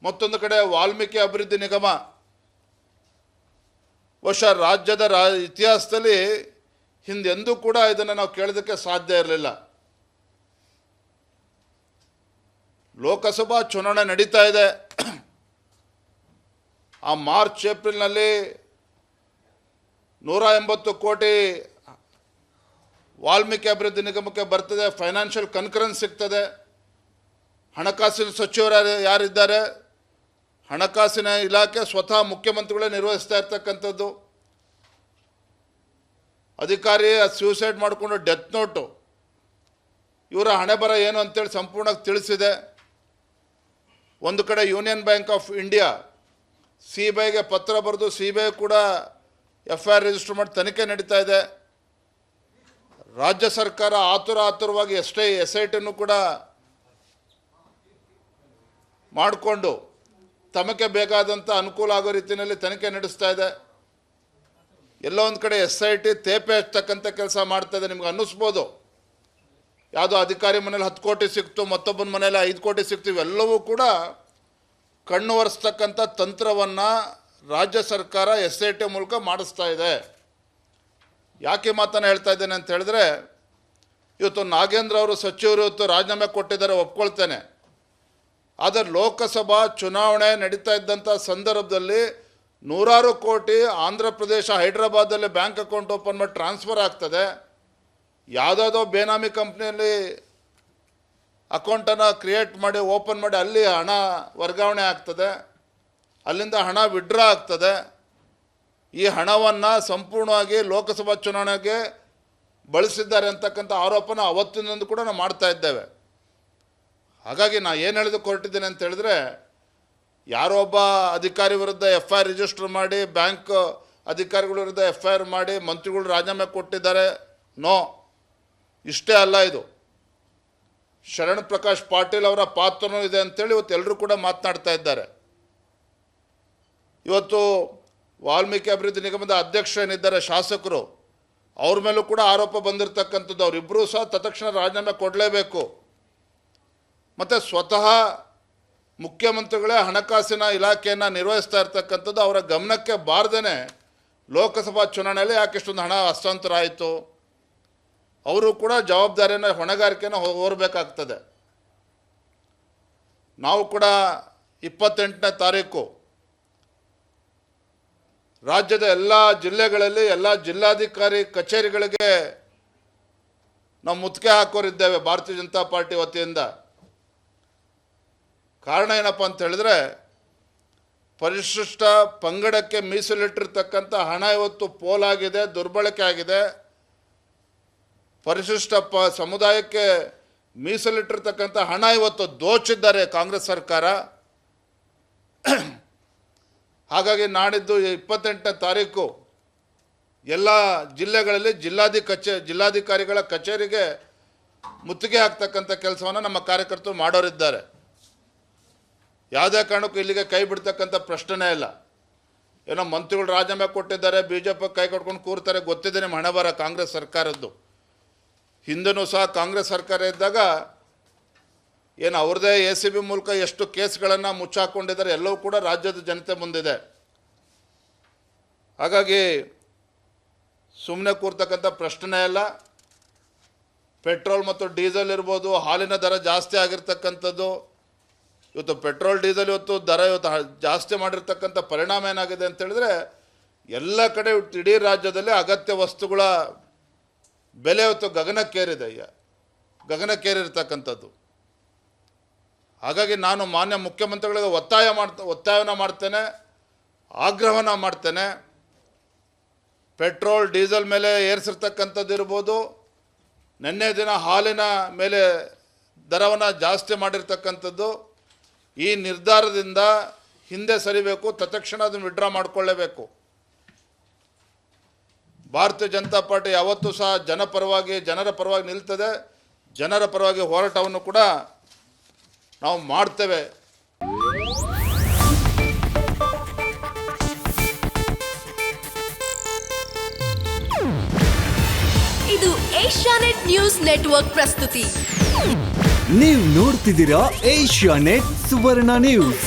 ಮತ್ತೊಂದು ಕಡೆ ವಾಲ್ಮೀಕಿ ಅಭಿವೃದ್ಧಿ ನಿಗಮ ಬಹುಶಃ ರಾಜ್ಯದ ಇತಿಹಾಸದಲ್ಲಿ ಹಿಂದೆಂದೂ ಕೂಡ ಇದನ್ನು ನಾವು ಕೇಳೋದಕ್ಕೆ ಸಾಧ್ಯ ಇರಲಿಲ್ಲ. ಲೋಕಸಭಾ ಚುನಾವಣೆ ನಡೀತಾ ಇದೆ. ಆ ಮಾರ್ಚ್ ಏಪ್ರಿಲ್ನಲ್ಲಿ 180 ಕೋಟಿ ವಾಲ್ಮೀಕಿ ಅಭಿವೃದ್ಧಿ ನಿಗಮಕ್ಕೆ ಬರ್ತದೆ. ಫೈನಾನ್ಷಿಯಲ್ ಕನ್ಕರೆನ್ಸ್ ಸಿಗ್ತದೆ. ಹಣಕಾಸಿನ ಸಚಿವರು ಯಾರಿದ್ದಾರೆ, ಹಣಕಾಸಿನ ಇಲಾಖೆ ಸ್ವತಃ ಮುಖ್ಯಮಂತ್ರಿಗಳೇ ನಿರ್ವಹಿಸ್ತಾ ಇರ್ತಕ್ಕಂಥದ್ದು. ಅಧಿಕಾರಿ ಸ್ಯೂಸೈಡ್ ಮಾಡಿಕೊಂಡು ಡೆತ್ ನೋಟು, ಇವರ ಹಣೆ ಬರ ಏನು ಅಂತೇಳಿ ಸಂಪೂರ್ಣವಾಗಿ ತಿಳಿಸಿದೆ. ಒಂದು ಕಡೆ ಯೂನಿಯನ್ ಬ್ಯಾಂಕ್ ಆಫ್ ಇಂಡಿಯಾ CBIಗೆ ಪತ್ರ ಬರೆದು CBI ಕೂಡ FIR ರಿಜಿಸ್ಟರ್ ಮಾಡಿ ತನಿಖೆ ನಡೀತಾ ಇದೆ. ರಾಜ್ಯ ಸರ್ಕಾರ ಆತುರವಾಗಿ SITನೂ ಕೂಡ ಮಾಡಿಕೊಂಡು ತಮಗೆ ಬೇಕಾದಂಥ ಅನುಕೂಲ ಆಗೋ ರೀತಿಯಲ್ಲಿ ತನಿಖೆ ನಡೆಸ್ತಾ ಇದೆ. ಎಲ್ಲೋ ಒಂದು ಕಡೆ SIT ತೇಪೆ ಹಚ್ಚತಕ್ಕಂಥ ಕೆಲಸ ಮಾಡ್ತಾ ಇದೆ. ನಿಮ್ಗೆ ಅನ್ನಿಸ್ಬೋದು, ಯಾವುದೋ ಅಧಿಕಾರಿ ಮನೇಲಿ 10 ಕೋಟಿ ಸಿಕ್ತು, ಮತ್ತೊಬ್ಬನ ಮನೇಲಿ 5 ಕೋಟಿ ಸಿಕ್ತು. ಇವೆಲ್ಲವೂ ಕೂಡ ಕಣ್ಣು ಒರೆಸ್ತಕ್ಕಂಥ ತಂತ್ರವನ್ನು ರಾಜ್ಯ ಸರ್ಕಾರ SIT ಮೂಲಕ ಮಾಡಿಸ್ತಾ ಇದೆ. ಯಾಕೆ ಮಾತನ್ನು ಹೇಳ್ತಾ ಇದ್ದೇನೆ ಅಂತ ಹೇಳಿದ್ರೆ, ಇವತ್ತು ನಾಗೇಂದ್ರ ಅವರು ಸಚಿವರು ಇವತ್ತು ರಾಜೀನಾಮೆ ಕೊಟ್ಟಿದ್ದಾರೆ, ಒಪ್ಕೊಳ್ತೇನೆ. ಆದರೆ ಲೋಕಸಭಾ ಚುನಾವಣೆ ನಡೀತಾ ಇದ್ದಂಥ ಸಂದರ್ಭದಲ್ಲಿ 100 ಕೋಟಿ Andhra Pradesh ಹೈದ್ರಾಬಾದಲ್ಲಿ bank account open ಮಾಡಿ ಟ್ರಾನ್ಸ್ಫರ್ ಆಗ್ತದೆ. ಯಾವುದಾದೋ ಬೇನಾಮಿ ಕಂಪ್ನಿಯಲ್ಲಿ ಅಕೌಂಟನ್ನು ಕ್ರಿಯೇಟ್ ಮಾಡಿ ಓಪನ್ ಮಾಡಿ ಅಲ್ಲಿ ಹಣ ವರ್ಗಾವಣೆ ಆಗ್ತದೆ, ಅಲ್ಲಿಂದ ಹಣ ವಿಡ್ರಾ ಆಗ್ತದೆ. ಈ ಹಣವನ್ನು ಸಂಪೂರ್ಣವಾಗಿ ಲೋಕಸಭಾ ಚುನಾವಣೆಗೆ ಬಳಸಿದ್ದಾರೆ ಅಂತಕ್ಕಂಥ ಆರೋಪನ ಅವತ್ತಿನಿಂದ ಕೂಡ ನಾವು ಮಾಡ್ತಾ ಇದ್ದೇವೆ. ಹಾಗಾಗಿ ನಾನು ಏನು ಹೇಳೋದಕ್ಕೆ ಹೊರಟಿದ್ದೇನೆ ಅಂತ ಹೇಳಿದ್ರೆ, ಯಾರೋ ಒಬ್ಬ ಅಧಿಕಾರಿ ವಿರುದ್ಧ FIR ರಿಜಿಸ್ಟರ್ ಮಾಡಿ, ಬ್ಯಾಂಕ್ ಅಧಿಕಾರಿಗಳ ವಿರುದ್ಧ FIR ಮಾಡಿ ಮಂತ್ರಿಗಳು ರಾಜೀನಾಮೆ ಕೊಟ್ಟಿದ್ದಾರೆ, ನೋ, ಇಷ್ಟೇ ಅಲ್ಲ. ಇದು ಶರಣ್ ಪ್ರಕಾಶ್ ಪಾಟೀಲ್ ಅವರ ಪಾತ್ರನೂ ಇದೆ ಅಂತೇಳಿ ಇವತ್ತು ಎಲ್ಲರೂ ಕೂಡ ಮಾತನಾಡ್ತಾ ಇದ್ದಾರೆ. ಇವತ್ತು ವಾಲ್ಮೀಕಿ ಅಭಿವೃದ್ಧಿ ನಿಗಮದ ಅಧ್ಯಕ್ಷ ಏನಿದ್ದಾರೆ ಶಾಸಕರು, ಅವ್ರ ಮೇಲೂ ಕೂಡ ಆರೋಪ ಬಂದಿರತಕ್ಕಂಥದ್ದು. ಅವರಿಬ್ಬರೂ ಸಹ ತತ್ಕ್ಷಣ ರಾಜೀನಾಮೆ ಕೊಡಲೇಬೇಕು. ಮತ್ತು ಸ್ವತಃ ಮುಖ್ಯಮಂತ್ರಿಗಳೇ ಹಣಕಾಸಿನ ಇಲಾಖೆಯನ್ನು ನಿರ್ವಹಿಸ್ತಾ ಇರ್ತಕ್ಕಂಥದ್ದು ಅವರ ಗಮನಕ್ಕೆ ಬಾರದೇ ಲೋಕಸಭಾ ಚುನಾವಣೆಯಲ್ಲಿ ಯಾಕೆಷ್ಟೊಂದು ಹಣ ಹಸ್ತಾಂತರ ಆಯಿತು, ಅವರು ಕೂಡ ಜವಾಬ್ದಾರಿಯನ್ನು ಹೊಣೆಗಾರಿಕೆಯನ್ನು ಹೊರಬೇಕಾಗ್ತದೆ. ನಾವು ಕೂಡ 28ನೇ ತಾರೀಕು ರಾಜ್ಯದ ಎಲ್ಲ ಜಿಲ್ಲೆಗಳಲ್ಲಿ ಎಲ್ಲ ಜಿಲ್ಲಾಧಿಕಾರಿ ಕಚೇರಿಗಳಿಗೆ ನಾವು ಮುತ್ತಿಗೆ ಹಾಕೋರಿದ್ದೇವೆ ಭಾರತೀಯ ಜನತಾ ಪಾರ್ಟಿ ವತಿಯಿಂದ. ಕಾರಣ ಏನಪ್ಪ ಅಂತ ಹೇಳಿದ್ರೆ, ಪರಿಶಿಷ್ಟ ಪಂಗಡಕ್ಕೆ ಮೀಸಲಿಟ್ಟಿರ್ತಕ್ಕಂಥ ಹಣ ಇವತ್ತು ಪೋಲಾಗಿದೆ, ದುರ್ಬಳಕೆ ಆಗಿದೆ. ಪರಿಶಿಷ್ಟ ಸಮುದಾಯಕ್ಕೆ ಮೀಸಲಿಟ್ಟಿರ್ತಕ್ಕಂಥ ಹಣ ಇವತ್ತು ದೋಚಿದ್ದಾರೆ ಕಾಂಗ್ರೆಸ್ ಸರ್ಕಾರ. ಹಾಗಾಗಿ ನಾಡಿದ್ದು 28ನೇ ತಾರೀಕು ಎಲ್ಲ ಜಿಲ್ಲೆಗಳಲ್ಲಿ ಜಿಲ್ಲಾಧಿಕಾರಿಗಳ ಕಚೇರಿಗೆ ಮುತ್ತಿಗೆ ಹಾಕ್ತಕ್ಕಂಥ ಕೆಲಸವನ್ನು ನಮ್ಮ ಕಾರ್ಯಕರ್ತರು ಮಾಡೋರಿದ್ದಾರೆ. ಯಾವುದೇ ಕಾರಣಕ್ಕೂ ಇಲ್ಲಿಗೆ ಕೈ ಬಿಡ್ತಕ್ಕಂಥ ಪ್ರಶ್ನೆ ಇಲ್ಲ. ಏನೋ ಮಂತ್ರಿಗಳು ರಾಜೀನಾಮೆ ಕೊಟ್ಟಿದ್ದಾರೆ, BJP ಕೈ ಕಟ್ಕೊಂಡು ಕೂರ್ತಾರೆ, ಗೊತ್ತಿದೆ ನಿಮ್ಮ ಹಣೆ ಬರ ಕಾಂಗ್ರೆಸ್ ಸರ್ಕಾರದ್ದು. ಹಿಂದೂ ಸಹ ಕಾಂಗ್ರೆಸ್ ಸರ್ಕಾರ ಇದ್ದಾಗ ಏನು ಅವ್ರದ್ದೇ ACB ಮೂಲಕ ಎಷ್ಟು ಕೇಸ್ಗಳನ್ನು ಮುಚ್ಚಾಕೊಂಡಿದ್ದಾರೆ, ಎಲ್ಲವೂ ಕೂಡ ರಾಜ್ಯದ ಜನತೆ ಮುಂದಿದೆ. ಹಾಗಾಗಿ ಸುಮ್ಮನೆ ಕೂರ್ತಕ್ಕಂಥ ಪ್ರಶ್ನೆ ಇಲ್ಲ. ಪೆಟ್ರೋಲ್ ಮತ್ತು ಡೀಸೆಲ್ ಇರ್ಬೋದು, ಹಾಲಿನ ದರ ಜಾಸ್ತಿ ಆಗಿರ್ತಕ್ಕಂಥದ್ದು. ಇವತ್ತು ಪೆಟ್ರೋಲ್ ಡೀಸೆಲ್ ಇವತ್ತು ದರ ಜಾಸ್ತಿ ಮಾಡಿರ್ತಕ್ಕಂಥ ಪರಿಣಾಮ ಏನಾಗಿದೆ ಅಂತ ಹೇಳಿದ್ರೆ, ಎಲ್ಲ ಕಡೆ ಇಡೀ ರಾಜ್ಯದಲ್ಲಿ ಅಗತ್ಯ ವಸ್ತುಗಳ ಬೆಲೆ ಇವತ್ತು ಗಗನಕ್ಕೇರಿರ್ತಕ್ಕಂಥದ್ದು. ಹಾಗಾಗಿ ನಾನು ಮಾನ್ಯ ಮುಖ್ಯಮಂತ್ರಿಗಳಿಗೆ ಒತ್ತಾಯವನ್ನು ಮಾಡ್ತೇನೆ, ಆಗ್ರಹವನ್ನು ಮಾಡ್ತೇನೆ. ಪೆಟ್ರೋಲ್ ಡೀಸೆಲ್ ಮೇಲೆ ಏರಿಸಿರ್ತಕ್ಕಂಥದ್ದು ಇರ್ಬೋದು, ನಿನ್ನೆ ದಿನ ಹಾಲಿನ ಮೇಲೆ ದರವನ್ನು ಜಾಸ್ತಿ ಮಾಡಿರ್ತಕ್ಕಂಥದ್ದು. ಈ ನಿರ್ಧಾರದಿಂದ ಹಿಂದೆ ಸರಿಬೇಕು, ತತ್ಕ್ಷಣ ಅದನ್ನು ವಿಡ್ರಾ ಮಾಡಿಕೊಳ್ಳಲೇಬೇಕು. ಭಾರತೀಯ ಜನತಾ ಪಾರ್ಟಿ ಯಾವತ್ತೂ ಸಹ ಜನರ ಪರವಾಗಿ ನಿಲ್ತದೆ. ಜನರ ಪರವಾಗಿ ಹೋರಾಟವನ್ನು ಕೂಡ ನಾವು ಮಾಡ್ತೇವೆ. ಇದು ಏಷ್ಯಾನೆಟ್ ನ್ಯೂಸ್ ನೆಟ್ವರ್ಕ್ ಪ್ರಸ್ತುತಿ. ನೀವು ನೋಡ್ತಿದ್ದೀರಾ ಏಷ್ಯಾನೆಟ್ ಸುವರ್ಣ ನ್ಯೂಸ್.